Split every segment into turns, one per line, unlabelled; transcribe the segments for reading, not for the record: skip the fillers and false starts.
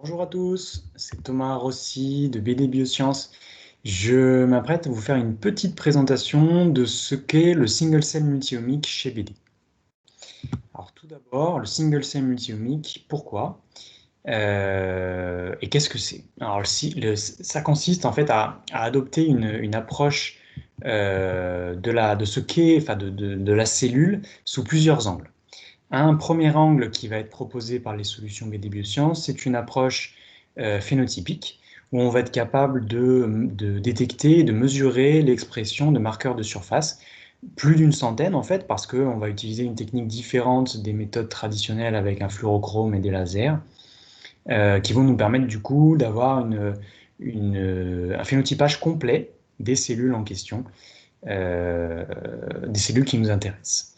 Bonjour à tous, c'est Thomas Rossi de BD Biosciences. Je m'apprête à vous faire une petite présentation de ce qu'est le single cell multiomique chez BD. Alors tout d'abord, le single cell multiomique, pourquoi? Et qu'est-ce que c'est? Alors ça consiste en fait à adopter une approche de ce qu'est, enfin de la cellule sous plusieurs angles. Un premier angle qui va être proposé par les solutions BD Biosciences, c'est une approche phénotypique, où on va être capable de détecter et de mesurer l'expression de marqueurs de surface, plus d'une centaine en fait, parce qu'on va utiliser une technique différente des méthodes traditionnelles avec un fluorochrome et des lasers, qui vont nous permettre du coup d'avoir un phénotypage complet des cellules en question, des cellules qui nous intéressent.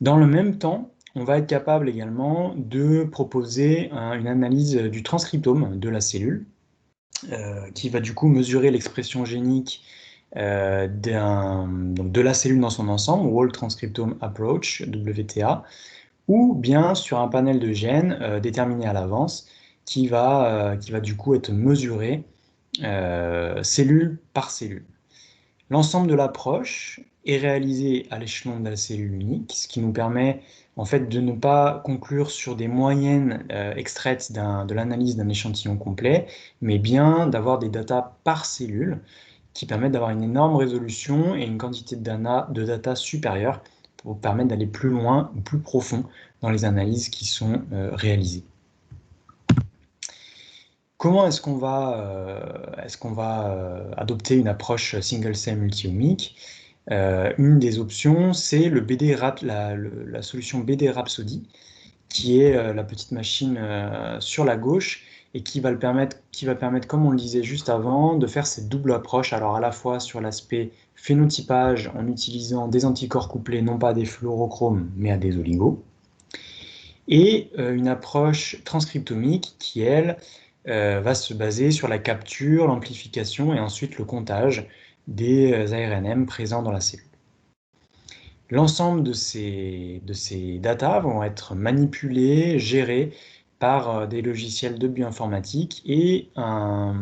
Dans le même temps, on va être capable également de proposer une analyse du transcriptome de la cellule, qui va du coup mesurer l'expression génique donc de la cellule dans son ensemble, Whole Transcriptome Approach, WTA, ou bien sur un panel de gènes déterminé à l'avance, qui va du coup être mesuré cellule par cellule. L'ensemble de l'approche est réalisé à l'échelon de la cellule unique, ce qui nous permet en fait de ne pas conclure sur des moyennes extraites de l'analyse d'un échantillon complet, mais bien d'avoir des datas par cellule qui permettent d'avoir une énorme résolution et une quantité de data supérieure pour permettre d'aller plus loin ou plus profond dans les analyses qui sont réalisées. Comment est-ce qu'on va adopter une approche single cell multiomique? Une des options, c'est la solution BD Rhapsody, qui est la petite machine sur la gauche et qui va permettre, comme on le disait juste avant, de faire cette double approche, alors à la fois sur l'aspect phénotypage en utilisant des anticorps couplés non pas à des fluorochromes mais à des oligos, et une approche transcriptomique qui, elle, va se baser sur la capture, l'amplification et ensuite le comptage des ARNM présents dans la cellule. L'ensemble de ces datas vont être manipulés, gérés par des logiciels de bioinformatique et un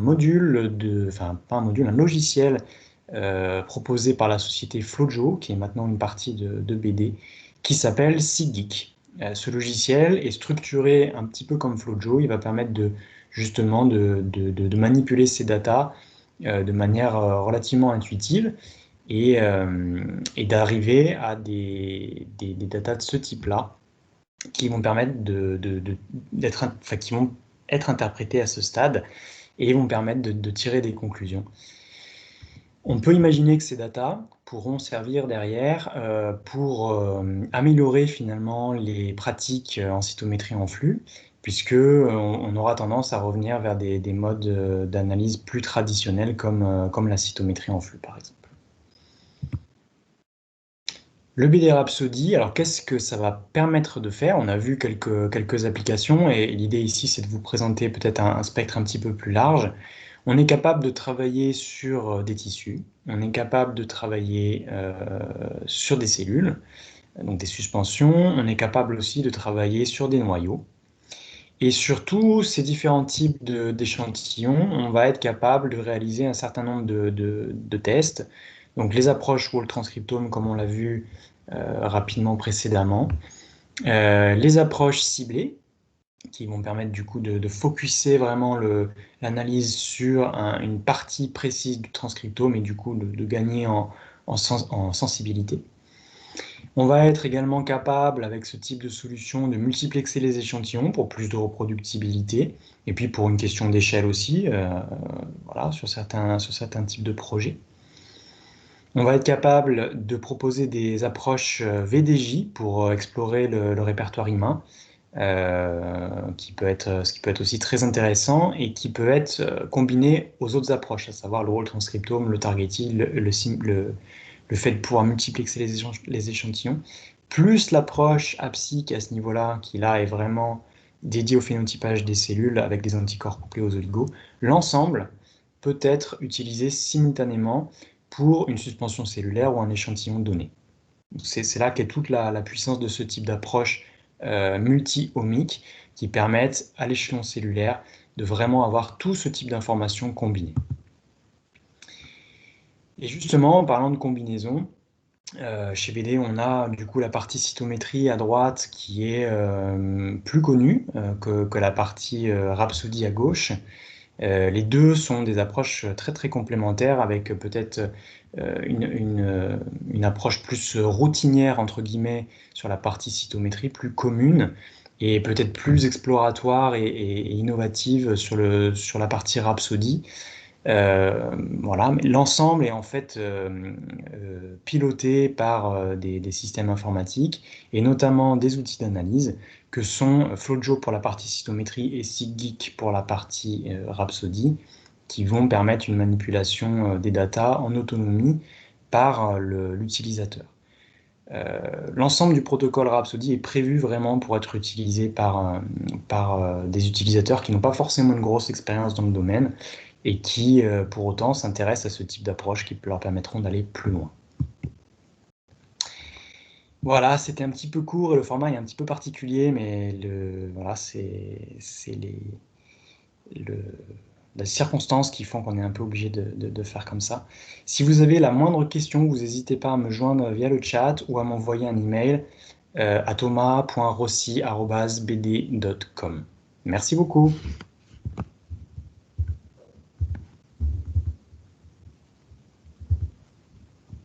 logiciel proposé par la société Flojo, qui est maintenant une partie de BD, qui s'appelle SeedGeek. Ce logiciel est structuré un petit peu comme Flojo, il va permettre justement de manipuler ces datas de manière relativement intuitive et d'arriver à des datas de ce type-là qui vont permettre qui vont être interprétées à ce stade et vont permettre de tirer des conclusions. On peut imaginer que ces datas pourront servir derrière pour améliorer finalement les pratiques en cytométrie en flux, puisque on aura tendance à revenir vers des modes d'analyse plus traditionnels comme la cytométrie en flux par exemple. Le BD Rhapsody, alors qu'est-ce que ça va permettre de faire? On a vu quelques applications et l'idée ici c'est de vous présenter peut-être un spectre un petit peu plus large. On est capable de travailler sur des tissus, on est capable de travailler sur des cellules, donc des suspensions, on est capable aussi de travailler sur des noyaux. Et sur tous ces différents types d'échantillons, on va être capable de réaliser un certain nombre de tests. Donc les approches Whole Transcriptome, comme on l'a vu rapidement précédemment. Les approches ciblées, qui vont permettre du coup de focuser vraiment l'analyse sur une partie précise du transcriptome et du coup de gagner en sensibilité. On va être également capable, avec ce type de solution, de multiplexer les échantillons pour plus de reproductibilité, et puis pour une question d'échelle aussi, voilà, sur certains types de projets. On va être capable de proposer des approches VDJ pour explorer le répertoire humain, ce qui peut être aussi très intéressant et qui peut être combiné aux autres approches, à savoir le whole transcriptome, le targeting, le fait de pouvoir multiplexer les échantillons, plus l'approche APSIC à ce niveau-là, qui là est vraiment dédiée au phénotypage des cellules avec des anticorps couplés aux oligos. L'ensemble peut être utilisé simultanément pour une suspension cellulaire ou un échantillon donné. C'est là qu'est toute la puissance de ce type d'approche multi-omique qui permettent à l'échelon cellulaire de vraiment avoir tout ce type d'informations combinées. Et justement, en parlant de combinaison, chez BD, on a du coup la partie cytométrie à droite qui est plus connue que la partie Rhapsody à gauche. Les deux sont des approches très très complémentaires avec peut-être une approche plus routinière entre guillemets sur la partie cytométrie, plus commune et peut-être plus exploratoire et innovative sur la partie Rhapsody. Voilà, mais l'ensemble est en fait piloté par des systèmes informatiques et notamment des outils d'analyse que sont FlowJo pour la partie cytométrie et SIGGeek pour la partie Rhapsody, qui vont permettre une manipulation des datas en autonomie par l'utilisateur. L'ensemble du protocole Rhapsody est prévu vraiment pour être utilisé par des utilisateurs qui n'ont pas forcément une grosse expérience dans le domaine et qui, pour autant, s'intéressent à ce type d'approche qui leur permettront d'aller plus loin. Voilà, c'était un petit peu court et le format est un petit peu particulier, mais voilà, c'est les circonstances qui font qu'on est un peu obligé de faire comme ça. Si vous avez la moindre question, vous n'hésitez pas à me joindre via le chat ou à m'envoyer un email à thomas.rossi@bd.com. Merci beaucoup.